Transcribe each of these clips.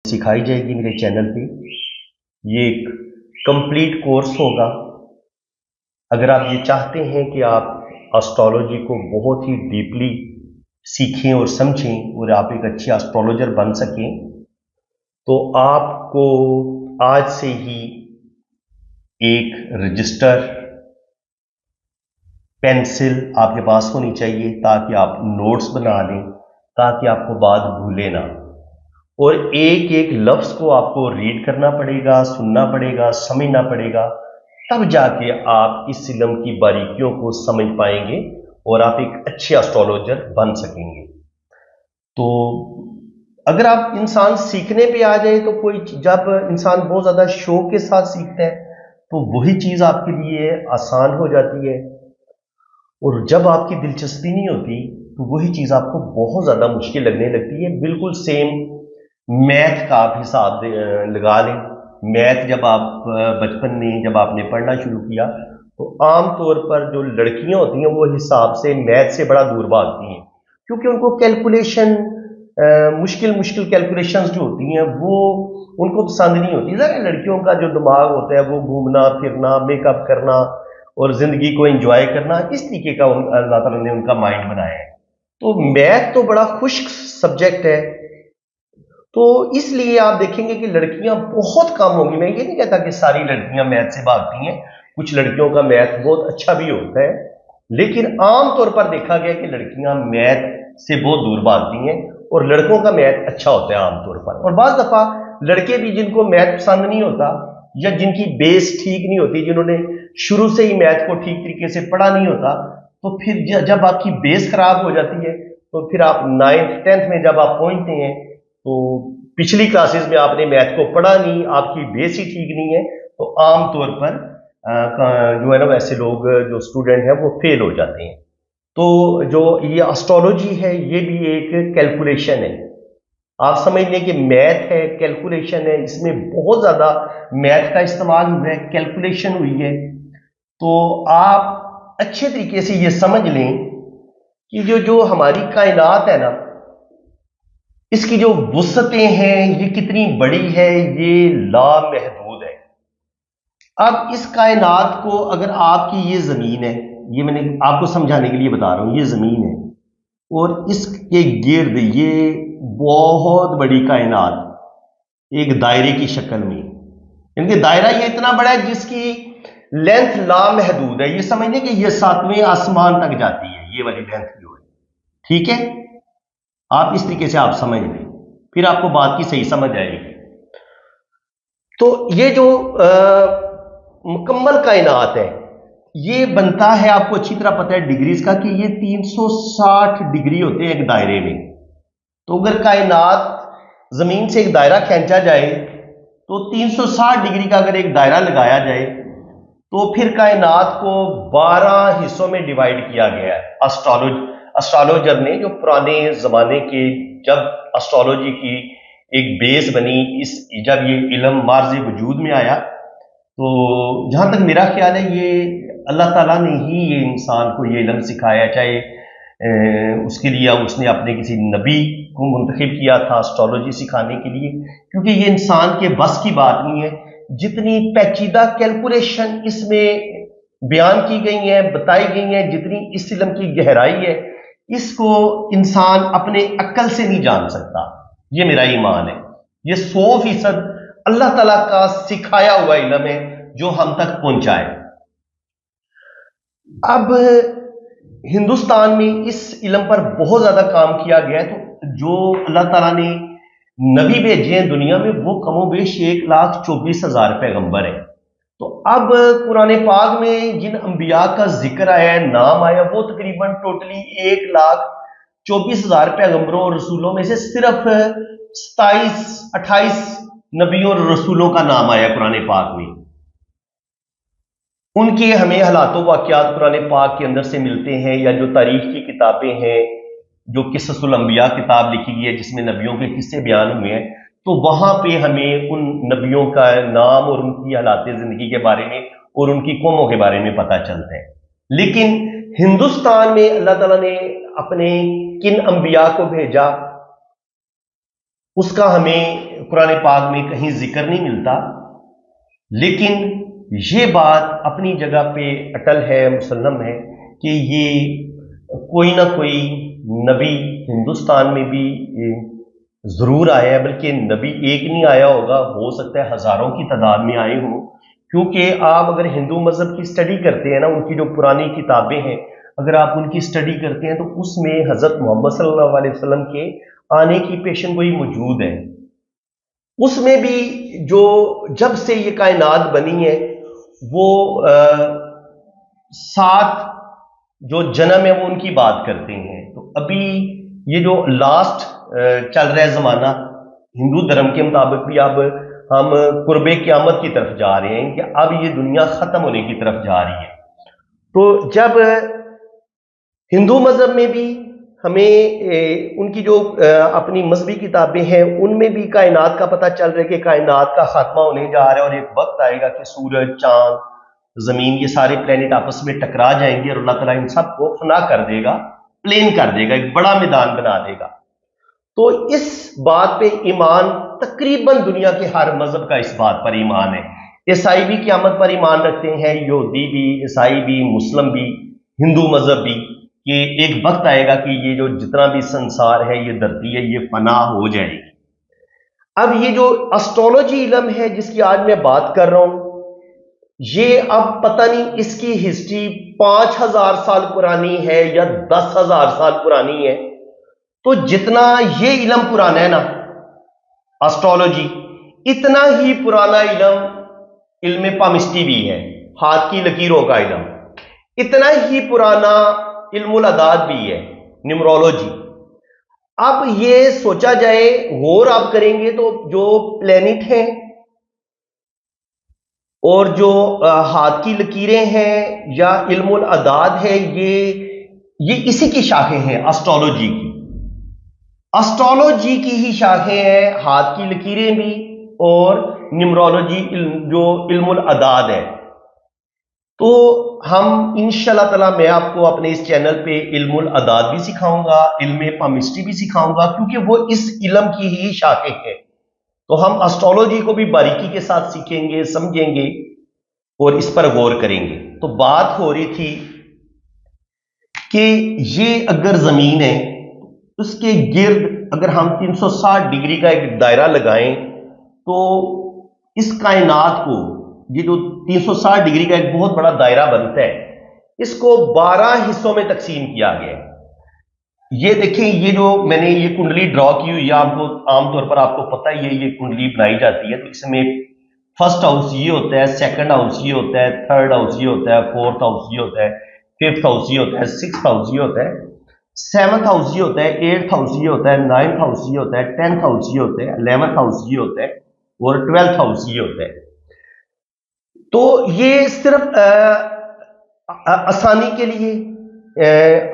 सिखाई जाएगी मेरे चैनल पे। ये एक कंप्लीट कोर्स होगा। अगर आप ये चाहते हैं कि आप एस्ट्रोलॉजी को बहुत ही डीपली सीखें और समझें और आप एक अच्छे एस्ट्रोलॉजर बन सकें, तो आपको आज से ही एक रजिस्टर, पेंसिल आपके पास होनी चाहिए ताकि आप नोट्स बना लें, ताकि आपको बात भूले ना। और एक एक लफ्ज को आपको रीड करना पड़ेगा, सुनना पड़ेगा, समझना पड़ेगा, तब जाके आप इस इल्म की बारीकियों को समझ पाएंगे और आप एक अच्छे एस्ट्रोलॉजर बन सकेंगे। तो अगर आप इंसान सीखने पे आ जाए तो जब इंसान बहुत ज़्यादा शौक के साथ सीखता है तो वही चीज़ आपके लिए आसान हो जाती है, और जब आपकी दिलचस्पी नहीं होती तो वही चीज़ आपको बहुत ज़्यादा मुश्किल लगने लगती है। बिल्कुल सेम मैथ का आप हिसाब लगा लें। मैथ जब आप बचपन में जब आपने पढ़ना शुरू किया तो आम तौर पर जो लड़कियां होती हैं वो हिसाब से मैथ से बड़ा दूर भागती हैं, क्योंकि उनको कैलकुलेशन, मुश्किल मुश्किल कैलकुलेशंस जो होती हैं वो उनको पसंद नहीं होती। लड़कियों का जो दिमाग होता है वो घूमना फिरना, मेकअप करना और जिंदगी को एंजॉय करना, इस तरीके का अल्लाह ताला ने उनका माइंड बनाया है। तो मैथ तो बड़ा खुश्क सब्जेक्ट है, तो इसलिए आप देखेंगे कि लड़कियां बहुत कम होंगी। मैं ये नहीं कहता कि सारी लड़कियां मैथ से भागती हैं, कुछ लड़कियों का मैथ बहुत अच्छा भी होता है, लेकिन आम तौर पर देखा गया कि लड़कियां मैथ से बहुत दूर भागती हैं और लड़कों का मैथ अच्छा होता है आमतौर पर। और बाज़ दफा लड़के भी जिनको मैथ पसंद नहीं होता या जिनकी बेस ठीक नहीं होती, जिन्होंने शुरू से ही मैथ को ठीक तरीके से पढ़ा नहीं होता, तो फिर जब आपकी बेस खराब हो जाती है तो फिर आप 9th 10th में जब आप पहुंचते हैं तो पिछली क्लासेस में आपने मैथ को पढ़ा नहीं, आपकी बेस ही ठीक नहीं है, तो आमतौर पर जो है ना वैसे लोग जो स्टूडेंट हैं वो फेल हो जाते हैं। तो जो ये एस्ट्रोलॉजी है ये भी एक कैलकुलेशन है। आप समझ लें कि मैथ है, कैलकुलेशन है, इसमें बहुत ज़्यादा मैथ का इस्तेमाल हुआ है, कैलकुलेशन हुई है। तो आप अच्छे तरीके से ये समझ लें कि जो हमारी कायनात है ना, इसकी जो वुसअतें हैं ये कितनी बड़ी है, ये लामहदूद है। अब इस कायनात को, अगर आपकी ये ज़मीन है, ये मैंने आपको समझाने के लिए बता रहा हूँ, ये ज़मीन है और इसके गिर्द ये बहुत बड़ी कायनात एक दायरे की शक्ल में, इनके दायरा ये इतना बड़ा है जिसकी लेंथ लामहदूद है। ये समझने कि ये 7वें आसमान तक जाती है, ये वाली लेंथ जो है, ठीक है। आप इस तरीके से आप समझ लें, फिर आपको बात की सही समझ आएगी। तो ये जो मुकम्मल कायनात है ये बनता है, आपको अच्छी तरह पता है डिग्रीज का, कि ये 360 डिग्री होते हैं एक दायरे में। तो अगर कायनात जमीन से एक दायरा खींचा जाए तो 360 डिग्री का अगर एक दायरा लगाया जाए तो फिर कायनात को 12 हिस्सों में डिवाइड किया गया है एस्ट्रोलॉजर ने, जो पुराने जमाने के, जब एस्ट्रोलॉजी की एक बेस बनी, जब ये इल्म मार्ज़ वजूद में आया, तो जहां तक मेरा ख्याल है ये अल्लाह ताला ने ही ये इंसान को ये इल्म सिखाया, चाहे उसके लिए उसने अपने किसी नबी को मुंतखब किया था एस्ट्रोलॉजी सिखाने के लिए, क्योंकि ये इंसान के बस की बात नहीं है। जितनी पेचीदा कैलकुलेशन इसमें बयान की गई है, बताई गई है, जितनी इस इल्म की गहराई है, इसको इंसान अपने अक्ल से नहीं जान सकता। ये मेरा ईमान है, ये 100% अल्लाह ताला का सिखाया हुआ इल्म है जो हम तक पहुंचा है। अब हिंदुस्तान में इस इल्म पर बहुत ज्यादा काम किया गया है, तो जो अल्लाह ताला ने नबी भेजे हैं दुनिया में वो कमोबेश 1,24,000 पैगंबर है। तो अब कुरान पाक में जिन अंबिया का जिक्र आया है, नाम आया, वो तकरीबन टोटली 1,24,000 पैगंबरों और रसूलों में से सिर्फ 27-28 नबियों और रसूलों का नाम आया कुरान पाक में। उनके हमें हालातों वाक़यात कुरान पाक के अंदर से मिलते हैं, या जो तारीख की किताबें हैं, जो किस्सतुल अंबिया किताब लिखी गई है जिसमें नबियों के किस्से बयान हुए हैं, तो वहां पे हमें उन नबियों का नाम और उनकी हालात जिंदगी के बारे में और उनकी कौमों के बारे में पता चलता है। लेकिन हिंदुस्तान में अल्लाह ताला ने अपने किन अंबिया को भेजा उसका हमें कुरान पाक में कहीं जिक्र नहीं मिलता, लेकिन ये बात अपनी जगह पे अटल है, मुसल्लम है कि ये कोई ना कोई नबी हिंदुस्तान में भी जरूर आया है, बल्कि नबी एक नहीं आया होगा, हो सकता है हजारों की तादाद में आए हों। क्योंकि आप अगर हिंदू मजहब की स्टडी करते हैं ना, उनकी जो पुरानी किताबें हैं, अगर आप उनकी स्टडी करते हैं तो उसमें हजरत मोहम्मद सल्लल्लाहु अलैहि वसल्लम के आने की पेशन गोई मौजूद है। उसमें भी जो जब से ये कायनात बनी है वो 7 जो जन्म है वो उनकी बात करते हैं। तो अभी ये जो लास्ट चल रहा है ज़माना, हिंदू धर्म के मुताबिक भी अब हम कुर्बे क़यामत की तरफ जा रहे हैं कि अब ये दुनिया ख़त्म होने की तरफ जा रही है। तो जब हिंदू मज़हब में भी हमें उनकी जो अपनी मजहबी किताबें हैं उनमें भी कायनात का पता चल रहा है कि कायनात का खात्मा होने जा रहा है और एक वक्त आएगा कि सूरज, चांद, ज़मीन, ये सारे प्लेनेट आपस में टकरा जाएंगे और अल्लाह ताला इन सबको फना कर देगा, प्लेन कर देगा, एक बड़ा मैदान बना देगा। तो इस बात पे ईमान तकरीबन दुनिया के हर मजहब का इस बात पर ईमान है। ईसाई भी क़यामत पर ईमान रखते हैं, यहूदी भी, ईसाई भी, मुस्लिम भी, हिंदू मजहब भी, कि एक वक्त आएगा कि ये जो जितना भी संसार है, ये धरती है, ये फना हो जाएगी। अब ये जो एस्ट्रोलॉजी इल्म है जिसकी आज मैं बात कर रहा हूं, ये अब पता नहीं इसकी हिस्ट्री 5000 साल पुरानी है या 10,000 साल पुरानी है। तो जितना ये इल्म पुराना है ना एस्ट्रोलॉजी, इतना ही पुराना इल्म पामिस्ट्री भी है, हाथ की लकीरों का इल्म। इतना ही पुराना इल्मुल अदाद भी है, न्यूमरोलॉजी। अब ये सोचा जाए, गौर आप करेंगे तो जो प्लेनेट हैं और जो हाथ की लकीरें हैं या इल्मुल अदाद है, ये इसी की शाखें हैं एस्ट्रोलॉजी की। एस्ट्रोलॉजी की ही शाखें हैं, हाथ की लकीरें भी और न्यूमरोलॉजी जो इल्मुल अदाद है। तो हम इंशाल्लाह ताला मैं आपको अपने इस चैनल पे इल्मुल अदाद भी सिखाऊंगा, इल्म पामिस्ट्री भी सिखाऊंगा, क्योंकि वो इस इल्म की ही शाखें हैं। तो हम एस्ट्रोलॉजी को भी बारीकी के साथ सीखेंगे, समझेंगे और इस पर गौर करेंगे। तो बात हो रही थी कि ये अगर जमीन है, उसके गिर्द अगर हम 360 डिग्री का एक दायरा लगाएं तो इस कायनात को, ये जो 360 डिग्री का एक बहुत बड़ा दायरा बनता है, इसको 12 हिस्सों में तकसीम किया गया है। ये देखें, ये जो मैंने ये कुंडली ड्रॉ की हुई है, आपको आमतौर पर आपको पता ही है ये कुंडली बनाई जाती है। तो इसमें फर्स्ट हाउस ये होता है, सेकंड हाउस ये होता है, थर्ड हाउस ये होता है, फोर्थ हाउस ये होता है, फिफ्थ हाउस ये होता है, सिक्स्थ हाउस ये होता है, सेवंथ हाउस ये होता है, एट्थ हाउस ये होता है, नाइन्थ हाउस ये होता है, 10th हाउस ये होता है, 11th हाउस ये होता है और 12th हाउस ये होता है। तो ये सिर्फ आसानी के लिए,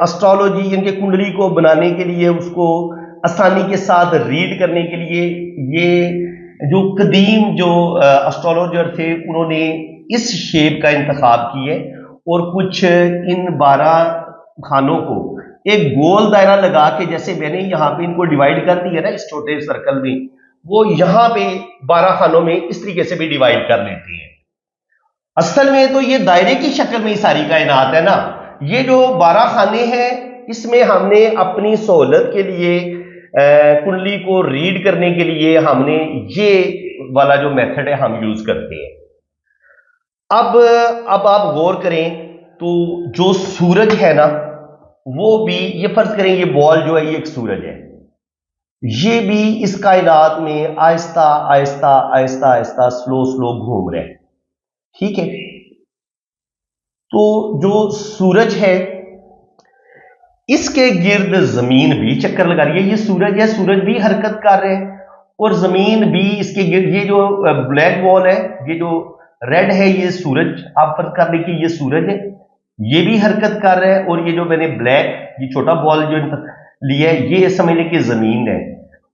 एस्ट्रोलॉजी इनके कुंडली को बनाने के लिए, उसको आसानी के साथ रीड करने के लिए, ये जो कदीम जो एस्ट्रोलॉजर थे उन्होंने इस शेप का इंतखाब किया और कुछ इन 12 खानों को एक गोल दायरा लगा के, जैसे मैंने यहां पे इनको डिवाइड कर दिया ना इस छोटे सर्कल में, वो यहां पे 12 खानों में इस तरीके से भी डिवाइड कर लेते हैं। असल में तो ये दायरे की शक्ल में ही सारी कायनात है ना। ये जो 12 खाने हैं, इसमें हमने अपनी सहूलत के लिए कुंडली को रीड करने के लिए हमने ये वाला जो मेथड है हम यूज करते हैं। अब आप गौर करें तो जो सूरज है ना, वो भी, ये फर्ज करें ये बॉल जो है ये एक सूरज है, ये भी इस कायनात में आहिस्ता आहिस्ता आहिस्ता आहिस्ता स्लो स्लो घूम रहे हैं। ठीक है, तो जो सूरज है इसके गिर्द जमीन भी चक्कर लगा रही है। ये सूरज है, सूरज भी हरकत कर रहे हैं और जमीन भी इसके गिर्द, ये जो ब्लैक बॉल है, ये जो रेड है, ये सूरज, आप फर्ज कर लें कि ये सूरज है, ये भी हरकत कर रहा है। और ये जो मैंने ब्लैक, ये छोटा बॉल जो लिया है, ये समझ लें कि जमीन है।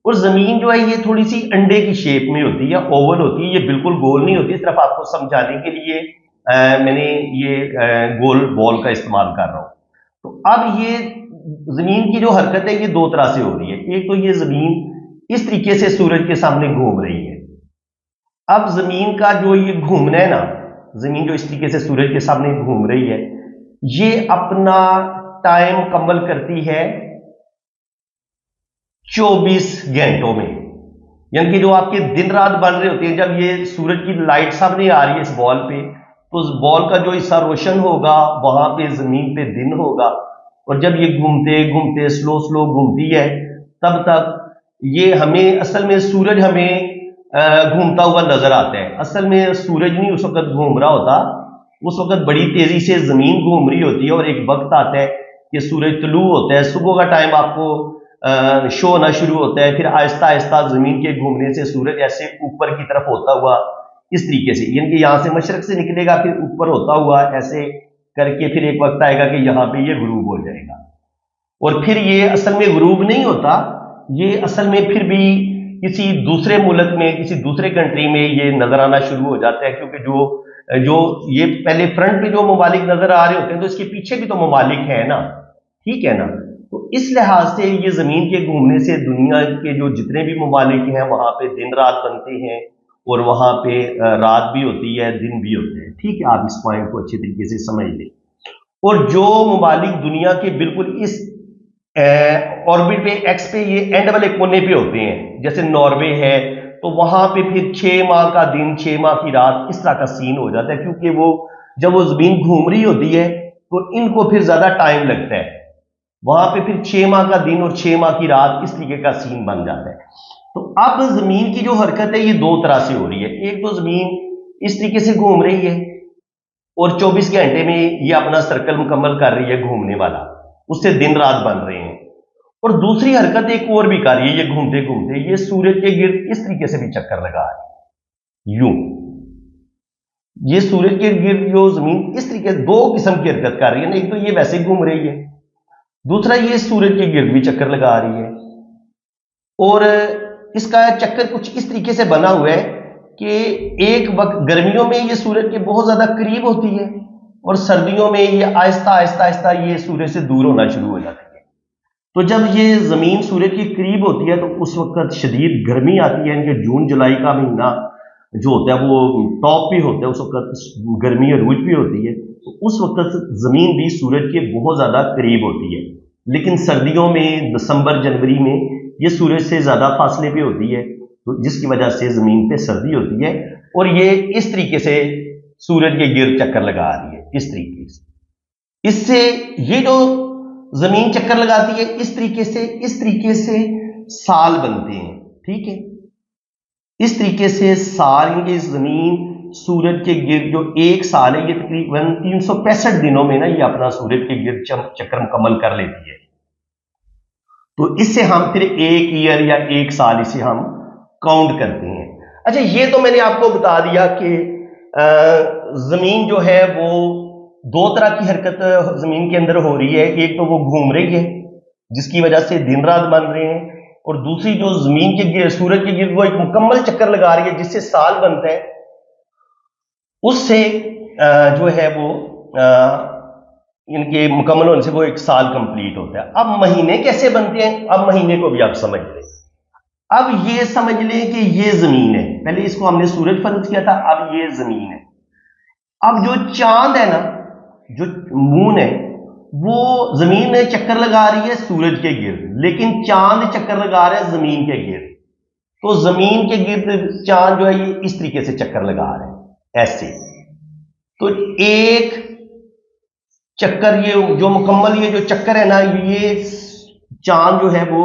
और जमीन जो है ये थोड़ी सी अंडे की शेप में होती है, ओवल होती है, ये बिल्कुल गोल नहीं होती। सिर्फ आपको समझाने के लिए मैंने ये गोल बॉल का इस्तेमाल कर रहा हूं। तो अब ये जमीन की जो हरकत है ये 2 तरह से हो रही है। एक तो ये जमीन इस तरीके से सूरज के सामने घूम रही है। अब जमीन का जो ये घूमना है ना, जमीन जो इस तरीके से सूरज के सामने घूम रही है, ये अपना टाइम मुकम्मल करती है 24 घंटों में। यानी कि जो आपके दिन रात बन रहे होते हैं, जब ये सूरज की लाइट सामने आ रही है इस बॉल पे, तो उस बॉल का जो हिस्सा रोशन होगा वहां पे जमीन पे दिन होगा, और जब ये घूमते घूमते स्लो स्लो घूमती है, तब तक ये हमें असल में सूरज हमें घूमता हुआ नजर आता है। असल में सूरज नहीं उस वक्त घूम रहा होता, उस वक्त बड़ी तेजी से जमीन घूम रही होती है, और एक वक्त आता है कि सूरज तलू होता है, सुबह का टाइम आपको शो होना शुरू होता है, फिर आहिस्ता आहिस्ता जमीन के घूमने से सूरज ऐसे ऊपर की तरफ होता हुआ इस तरीके से, यानी कि यहां से मशरक से निकलेगा, फिर ऊपर होता हुआ ऐसे करके फिर एक वक्त आएगा कि यहां पे ये गुरूब हो जाएगा। और फिर ये असल में गुरूब नहीं होता, ये असल में फिर भी किसी दूसरे मुल्क में, किसी दूसरे कंट्री में ये नजर आना शुरू हो जाता है, क्योंकि जो ये पहले फ्रंट पे जो ममालिक नजर आ रहे होते हैं, तो इसके पीछे भी तो ममालिक है ना, ठीक है ना। तो इस लिहाज से ये जमीन के घूमने से दुनिया के जो जितने भी ममालिक हैं वहां पे दिन रात बनते हैं, और वहां पे रात भी होती है, दिन भी होते हैं, ठीक है। आप इस पॉइंट को अच्छे तरीके से समझ लें। और जो ममालिक दुनिया के बिल्कुल इस ऑर्बिट पे, एक्स पे, ये एंड वाले कोने पे होते हैं, जैसे नॉर्वे है, तो वहां पे फिर 6 माह का दिन 6 माह की रात इस तरह का सीन हो जाता है, क्योंकि वो जब वो जमीन घूम रही होती है तो इनको फिर ज्यादा टाइम लगता है, वहां पे फिर 6 माह का दिन और 6 माह की रात इस तरीके का सीन बन जाता है। तो अब जमीन की जो हरकत है ये दो तरह से हो रही है। एक तो जमीन इस तरीके से घूम रही है और 24 घंटे में ये अपना सर्कल मुकम्मल कर रही है घूमने वाला, उससे दिन रात बन रहे हैं। और दूसरी हरकत एक और भी कर रही है, ये घूमते घूमते ये सूरज के गिर्द इस तरीके से भी चक्कर लगा रही है, यूं। ये सूरज के गिर्द जो जमीन इस तरीके से दो किस्म की हरकत कर रही है ना, एक तो ये वैसे घूम रही है, दूसरा ये सूरज के गिर्द भी चक्कर लगा रही है। और इसका चक्कर कुछ इस तरीके से बना हुआ है कि एक वक्त गर्मियों में ये सूरज के बहुत ज्यादा करीब होती है, और सर्दियों में ये आहिस्ता आहिस्ता आहिस्ता ये सूरज से दूर होना शुरू हो जाती है। तो जब ये जमीन सूरज के करीब होती है तो उस वक्त शदीद गर्मी आती है, इनके जून जुलाई का महीना जो होता है वो टॉप भी होता है, उस वक्त गर्मी अरूज भी होती है, तो उस वक्त जमीन भी सूरज के बहुत ज्यादा करीब होती है। लेकिन सर्दियों में दिसंबर जनवरी में ये सूरज से ज्यादा फासले पे होती है, तो जिसकी वजह से जमीन पे सर्दी होती है, और ये इस तरीके से सूरज के गिर्द चक्कर लगा रही है, इस तरीके से। इससे ये जो जमीन चक्कर लगाती है इस तरीके से साल बनते हैं, ठीक है। इस तरीके से साल, इनकी जमीन सूरज के गिर्द जो एक साल है, ये तकरीबन 365 दिनों में ना ये अपना सूरज के गिर्द चक्कर मुकम्मल कर लेती है। तो इससे हम फिर एक ईयर या एक साल इसे हम काउंट करते हैं। अच्छा, ये तो मैंने आपको बता दिया कि जमीन जो है वो दो तरह की हरकत जमीन के अंदर हो रही है। एक तो वो घूम रही है जिसकी वजह से दिन रात बन रहे हैं, और दूसरी जो जमीन के गिर्द, सूरज के गिर्द वो एक मुकम्मल चक्कर लगा रही है जिससे साल बनता है, उससे जो है वो इनके मुकम्मल होने से वो एक साल कंप्लीट होता है। अब महीने कैसे बनते हैं, अब महीने को भी आप समझ लें। अब ये समझ लें कि ये जमीन है, पहले इसको हमने सूरज फर्ज किया था, अब ये जमीन है। अब जो चांद है ना, जो मून है, वो जमीन में चक्कर लगा रही है सूरज के गिर्द, लेकिन चांद चक्कर लगा रहा है जमीन के गिर्द। तो जमीन के गिर्द चांद जो है ये इस तरीके से चक्कर लगा रहा है, ऐसे। तो एक चक्कर, ये जो मुकम्मल ये जो चक्कर है ना, ये चांद जो है वो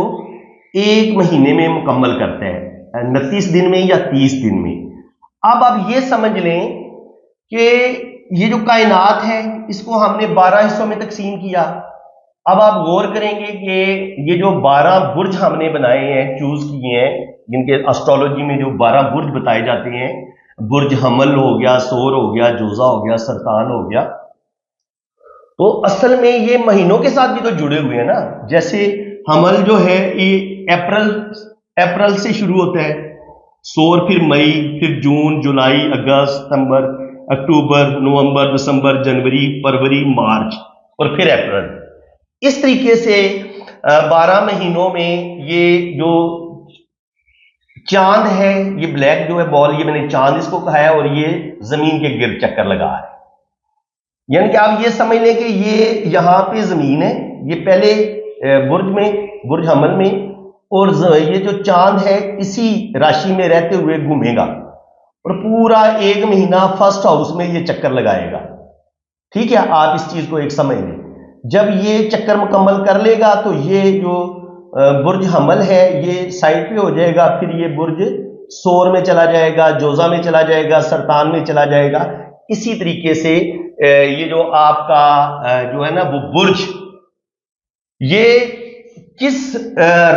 एक महीने में मुकम्मल करता है, 29 दिन में या 30 दिन में। अब आप ये समझ लें कि ये जो कायनात है इसको हमने 12 हिस्सों में तकसीम किया। अब आप गौर करेंगे कि ये जो 12 बुर्ज हमने बनाए हैं, चूज किए हैं, जिनके एस्ट्रोलॉजी में जो 12 बुर्ज बताए जाते हैं, बुर्ज हमल हो गया, सोर हो गया, जोजा हो गया, सरतान हो गया, तो असल में ये महीनों के साथ भी तो जुड़े हुए हैं ना। जैसे हमल जो है ये अप्रैल से शुरू होता है, सोर फिर मई, फिर जून, जुलाई, अगस्त, सितंबर, अक्टूबर, नवंबर, दिसंबर, जनवरी, फरवरी, मार्च और फिर अप्रैल। इस तरीके से 12 महीनों में ये जो چاند ہے، یہ بلیک جو ہے بال، یہ میں نے چاند اس کو کہا ہے، اور یہ زمین کے گرد چکر لگا ہے. یعنی کہ آپ یہ سمجھ لیں کہ یہ یہاں پہ زمین ہے، یہ پہلے برج میں، برج حمل میں، اور یہ جو چاند ہے اسی راشی میں رہتے ہوئے گھومے گا اور پورا ایک مہینہ فرسٹ ہاؤس میں یہ چکر لگائے گا. ٹھیک ہے، آپ اس چیز کو ایک سمجھ لیں. جب یہ چکر مکمل کر لے گا تو یہ جو برج حمل ہے یہ سائڈ پہ ہو جائے گا، پھر یہ برج سور میں چلا جائے گا، جوزہ میں چلا جائے گا، سرطان میں چلا جائے گا. اسی طریقے سے یہ جو آپ کا جو ہے نا وہ برج، یہ کس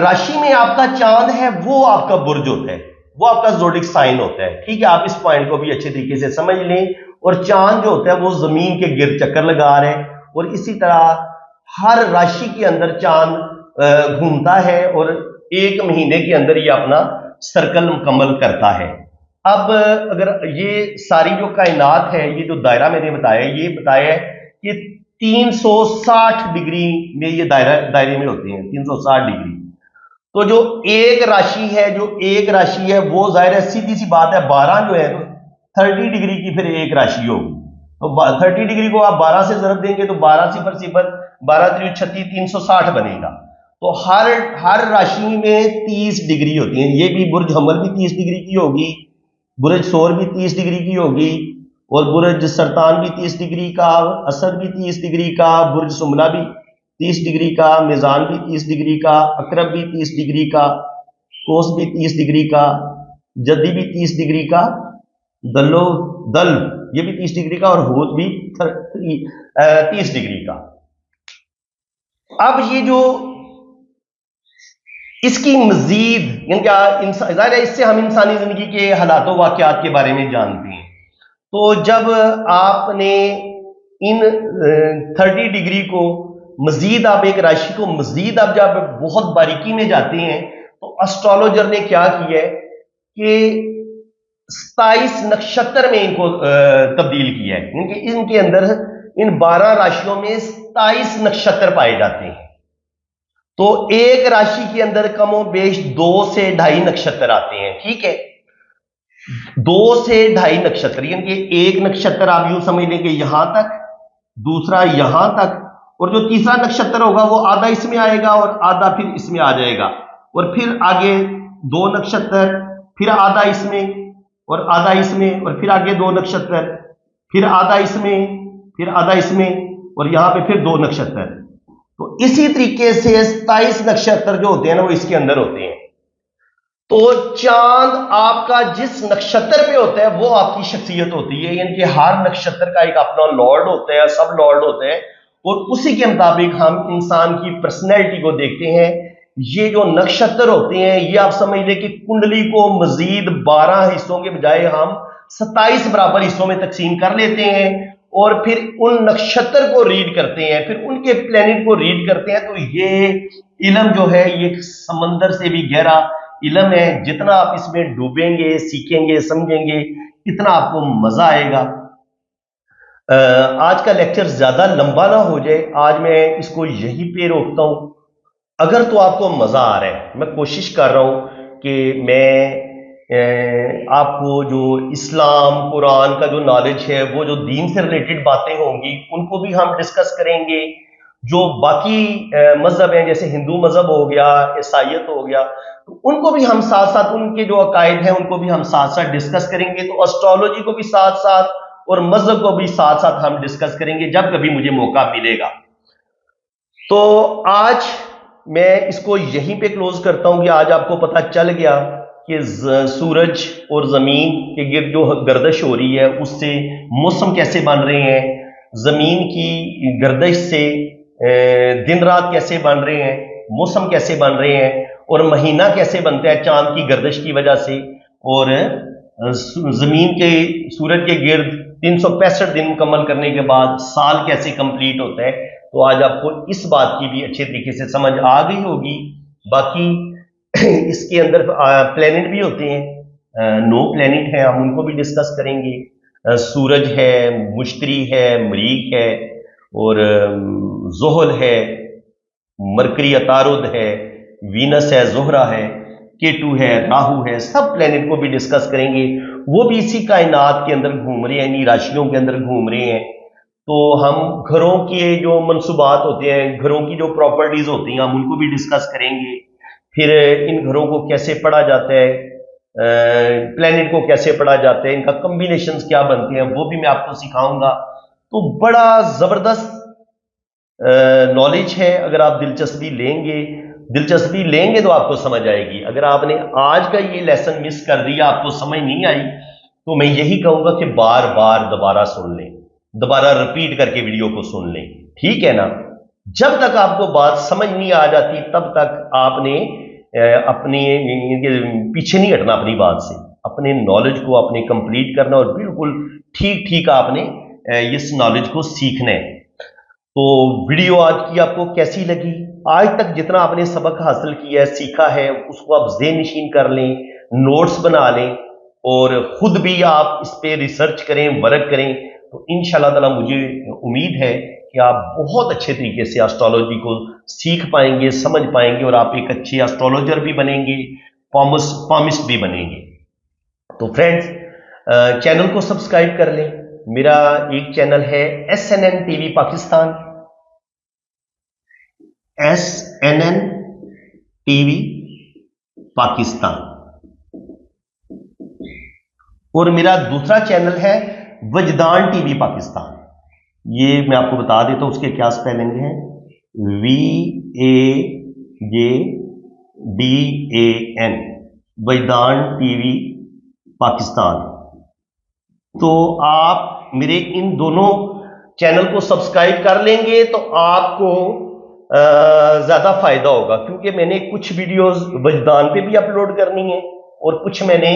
راشی میں آپ کا چاند ہے وہ آپ کا برج ہوتا ہے، وہ آپ کا زوڈک سائن ہوتا ہے. ٹھیک ہے، آپ اس پوائنٹ کو بھی اچھے طریقے سے سمجھ لیں. اور چاند جو ہوتا ہے وہ زمین کے گرد چکر لگا رہے ہیں، اور اسی طرح ہر راشی کے اندر چاند گھومتا ہے اور ایک مہینے کے اندر یہ اپنا سرکل مکمل کرتا ہے. اب اگر یہ ساری جو کائنات ہے، یہ جو دائرہ میں نے بتایا، یہ بتایا ہے کہ 360 ڈگری میں یہ دائرے میں ہوتے ہیں، 360 ڈگری. تو جو ایک راشی ہے، وہ ظاہر ہے سیدھی سی بات ہے، 12 جو ہے 30 ڈگری کی پھر ایک راشی ہوگی. تو 30 ڈگری کو آپ 12 سے ضرب دیں گے تو 12 صفر صفر 12 3 36 360 بنے گا. تو ہر راشی میں 30 ڈگری ہوتی ہیں. یہ بھی برج حمل بھی 30 ڈگری کی ہوگی، برج سور بھی 30 ڈگری کی ہوگی، اور برج سرطان بھی 30 ڈگری کا، اسد بھی 30 ڈگری کا، برج سملہ بھی 30 ڈگری کا، میزان بھی 30 ڈگری کا، عقرب بھی 30 ڈگری کا، کوس بھی 30 ڈگری کا، جدی بھی 30 ڈگری کا، دل یہ بھی 30 ڈگری کا، اور حوت بھی 30 ڈگری کا. اب یہ جو اس کی مزید یعنی ظاہر ہے اس سے ہم انسانی زندگی کے حالات و واقعات کے بارے میں جانتے ہیں. تو جب آپ نے ان 30 ڈگری کو مزید، آپ ایک راشی کو مزید آپ جب بہت باریکی میں جاتے ہیں تو اسٹرالوجر نے کیا کیا ہے کہ 27 نکشتر میں ان کو تبدیل کیا ہے. کیونکہ ان کے اندر ان 12 راشیوں میں 27 نکشتر پائے جاتے ہیں. تو ایک راشی کے اندر کم و بیش 2 سے 2.5 نکشتر آتے ہیں. ٹھیک ہے، 2 سے 2.5 نکشتر، یعنی کہ ایک نکشتر آپ یوں سمجھ لیں کہ یہاں تک، دوسرا یہاں تک، اور جو تیسرا نکشتر ہوگا وہ آدھا اس میں آئے گا اور آدھا پھر اس میں آ جائے گا، اور پھر آگے 2 نکشتر، پھر آدھا اس میں اور آدھا اس میں، اور پھر آگے 2 نکشتر، پھر آدھا اس میں، پھر آدھا اس میں، اور یہاں پہ پھر 2 نکشتر. تو اسی طریقے سے 27 نکشتر جو ہوتے ہیں نا وہ اس کے اندر ہوتے ہیں. تو چاند آپ کا جس نکشتر پہ ہوتا ہے وہ آپ کی شخصیت ہوتی ہے. یعنی کہ ہر نکشتر کا ایک اپنا لارڈ ہوتا ہے، سب لارڈ ہوتے ہیں، اور اسی کے مطابق ہم انسان کی پرسنالٹی کو دیکھتے ہیں. یہ جو نکشتر ہوتے ہیں یہ آپ سمجھ لیں کہ کنڈلی کو مزید 12 حصوں کے بجائے ہم 27 برابر حصوں میں تقسیم کر لیتے ہیں، اور پھر ان نکشتر کو ریڈ کرتے ہیں، پھر ان کے پلینٹ کو ریڈ کرتے ہیں. تو یہ علم جو ہے یہ سمندر سے بھی گہرا علم ہے. جتنا آپ اس میں ڈوبیں گے، سیکھیں گے، سمجھیں گے، اتنا آپ کو مزہ آئے گا. آج کا لیکچر زیادہ لمبا نہ ہو جائے، آج میں اس کو یہیں پہ روکتا ہوں. اگر تو آپ کو مزہ آ رہا ہے، میں کوشش کر رہا ہوں کہ میں آپ کو جو اسلام قرآن کا جو نالج ہے، وہ جو دین سے ریلیٹڈ باتیں ہوں گی ان کو بھی ہم ڈسکس کریں گے. جو باقی مذہب ہیں جیسے ہندو مذہب ہو گیا، عیسائیت ہو گیا، ان کو بھی ہم ساتھ ساتھ، ان کے جو عقائد ہیں ان کو بھی ہم ساتھ ساتھ ڈسکس کریں گے. تو اسٹرالوجی کو بھی ساتھ ساتھ اور مذہب کو بھی ساتھ ساتھ ہم ڈسکس کریں گے جب کبھی مجھے موقع ملے گا. تو آج میں اس کو یہیں پہ کلوز کرتا ہوں کہ آج آپ کو پتہ چل گیا کہ سورج اور زمین کے گرد جو گردش ہو رہی ہے اس سے موسم کیسے بن رہے ہیں، زمین کی گردش سے دن رات کیسے بن رہے ہیں، موسم کیسے بن رہے ہیں، اور مہینہ کیسے بنتا ہے چاند کی گردش کی وجہ سے، اور زمین کے سورج کے گرد 365 دن مکمل کرنے کے بعد سال کیسے کمپلیٹ ہوتا ہے. تو آج آپ کو اس بات کی بھی اچھے طریقے سے سمجھ آ گئی ہوگی. باقی اس کے اندر پلینٹ بھی ہوتے ہیں، 9 پلینٹ ہیں، ہم ان کو بھی ڈسکس کریں گے. سورج ہے، مشتری ہے، مریخ ہے، اور زحل ہے، مرکری عطارد ہے، وینس ہے، زہرہ ہے. केतु है, राहु है, सब प्लेनेट को भी डिस्कस करेंगे। वो भी इसी कायनात के अंदर घूम रहे हैं, इन्हीं राशियों के अंदर घूम रहे हैं। तो हम घरों के जो मंसूबात होते हैं, घरों की जो प्रॉपर्टीज होती हैं, हम उनको भी डिस्कस करेंगे। फिर इन घरों को कैसे पढ़ा जाता है, प्लेनेट को कैसे पढ़ा जाता है, इनका कॉम्बिनेशंस क्या बनते हैं, वो भी मैं आपको सिखाऊंगा। तो बड़ा जबरदस्त नॉलेज है। अगर आप दिलचस्पी लेंगे तो आपको समझ आएगी। अगर आपने आज का ये लेसन मिस कर दिया, आपको समझ नहीं आई, तो मैं यही कहूंगा कि बार बार दोबारा सुन लें, दोबारा रिपीट करके वीडियो को सुन लें, ठीक है ना। जब तक आपको बात समझ नहीं आ जाती तब तक आपने अपने पीछे नहीं हटना अपनी बात से, अपने नॉलेज को आपने कंप्लीट करना और बिल्कुल ठीक ठीक आपने इस नॉलेज को सीखना है। तो वीडियो आज की आपको कैसी लगी? आज तक जितना आपने सबक हासिल किया है, सीखा है, उसको आप ज़हन नशीन कर लें, नोट्स बना लें और खुद भी आप इस पे रिसर्च करें, वर्क करें। तो इंशाल्लाह ताला मुझे उम्मीद है कि आप बहुत अच्छे तरीके से एस्ट्रोलॉजी को सीख पाएंगे, समझ पाएंगे और आप एक अच्छे एस्ट्रोलॉजर भी बनेंगे, पामिस्ट भी बनेंगे। तो फ्रेंड्स, चैनल को सब्सक्राइब कर लें। मेरा एक चैनल है SNN TV Pakistan, SNN TV Pakistan, और मेरा दूसरा चैनल है वजदान TV पाकिस्तान। ये मैं आपको बता देता हूं उसके क्या स्पेलिंग है, VAJDAN, वजदान TV पाकिस्तान। तो आप मेरे इन दोनों चैनल को सब्सक्राइब कर लेंगे तो आपको ज्यादा फायदा होगा, क्योंकि मैंने कुछ वीडियोस वजदान पे भी अपलोड करनी है और कुछ मैंने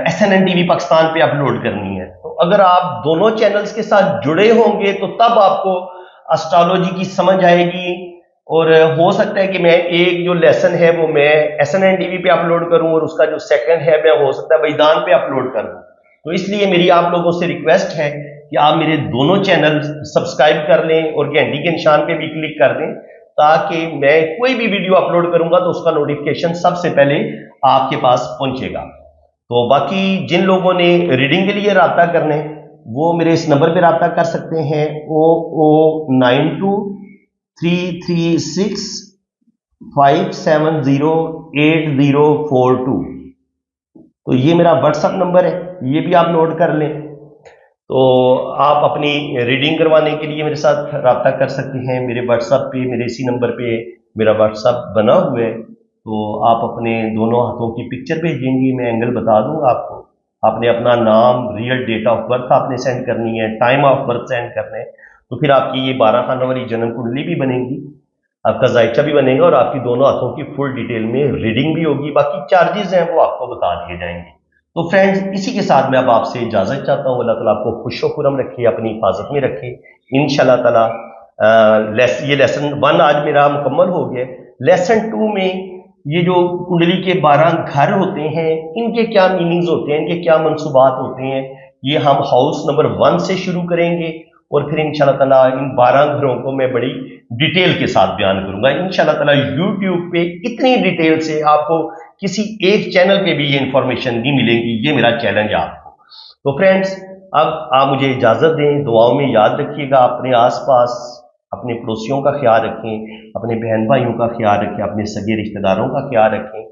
SNN TV पाकिस्तान पे अपलोड करनी है। तो अगर आप दोनों चैनल्स के साथ जुड़े होंगे तो तब आपको एस्ट्रोलॉजी की समझ आएगी। और हो सकता है कि मैं एक जो लेसन है वो मैं SNN TV पे अपलोड करूं और उसका जो सेकंड है मैं हो सकता है वजदान पे अपलोड कर दूं। तो इसलिए मेरी आप लोगों से रिक्वेस्ट है कि आप मेरे दोनों चैनल सब्सक्राइब कर लें और घंटी के निशान पे भी क्लिक कर दें, ताकि मैं कोई भी वीडियो अपलोड करूंगा तो उसका नोटिफिकेशन सबसे पहले आपके पास पहुंचेगा। तो बाकी जिन लोगों ने रीडिंग के लिए राब्ता करना है वो मेरे इस नंबर पे राब्ता कर सकते हैं, 00923365708042। तो ये मेरा व्हाट्सएप नंबर है, ये भी आप नोट कर लें। तो आप अपनी रीडिंग करवाने के लिए मेरे साथ राब्ता कर सकते हैं। मेरे व्हाट्सएप पे, मेरे इसी नंबर पे मेरा व्हाट्सएप बना हुआ है। तो आप अपने दोनों हाथों की पिक्चर भेजेंगे, मैं एंगल बता दूंगा आपको। आपने अपना नाम, रियल डेट ऑफ बर्थ आपने सेंड करनी है, टाइम ऑफ बर्थ सेंड करना है। तो फिर आपकी ये 12 खाना वाली जन्म कुंडली भी बनेगी, आपका जायचा भी बनेगा और आपकी दोनों हाथों की फुल डिटेल में रीडिंग भी होगी। बाकी चार्जेस हैं वो आपको बता दिए जाएंगे। तो फ्रेंड्स, इसी के साथ मैं अब आपसे इजाजत चाहता हूँ। अल्लाह ताला आपको खुशो खुरम रखे, अपनी हिफाजत में रखे इंशाल्लाह ताला। ये लेसन 1 आज मेरा मुकम्मल हो गया। लेसन 2 में ये जो कुंडली के 12 घर होते हैं, इनके क्या मीनिंग्स होते हैं, इनके क्या मंसूबात होते हैं, ये हम हाउस नंबर 1 से शुरू करेंगे और फिर इंशाल्लाह ताला इन 12 घरों को मैं बड़ी डिटेल के साथ बयान करूंगा इंशाल्लाह ताला। यूट्यूब पे इतनी डिटेल से आपको किसी एक चैनल पे भी ये इंफॉर्मेशन नहीं मिलेगी, ये मेरा चैलेंज है आपको। तो फ्रेंड्स, अब आप मुझे इजाजत दें। दुआओं में याद रखिएगा, अपने आसपास अपने पड़ोसियों का ख्याल रखें, अपने बहन भाइयों का ख्याल रखें, अपने सगे रिश्तेदारों का ख्याल रखें।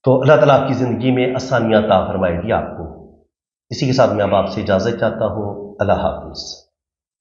तो अल्लाह ताला आपकी जिंदगी में आसानियां अता फरमाएगी आपको। इसी के साथ मैं अब आपसे इजाजत चाहता हूँ। अल्लाह हाफिज।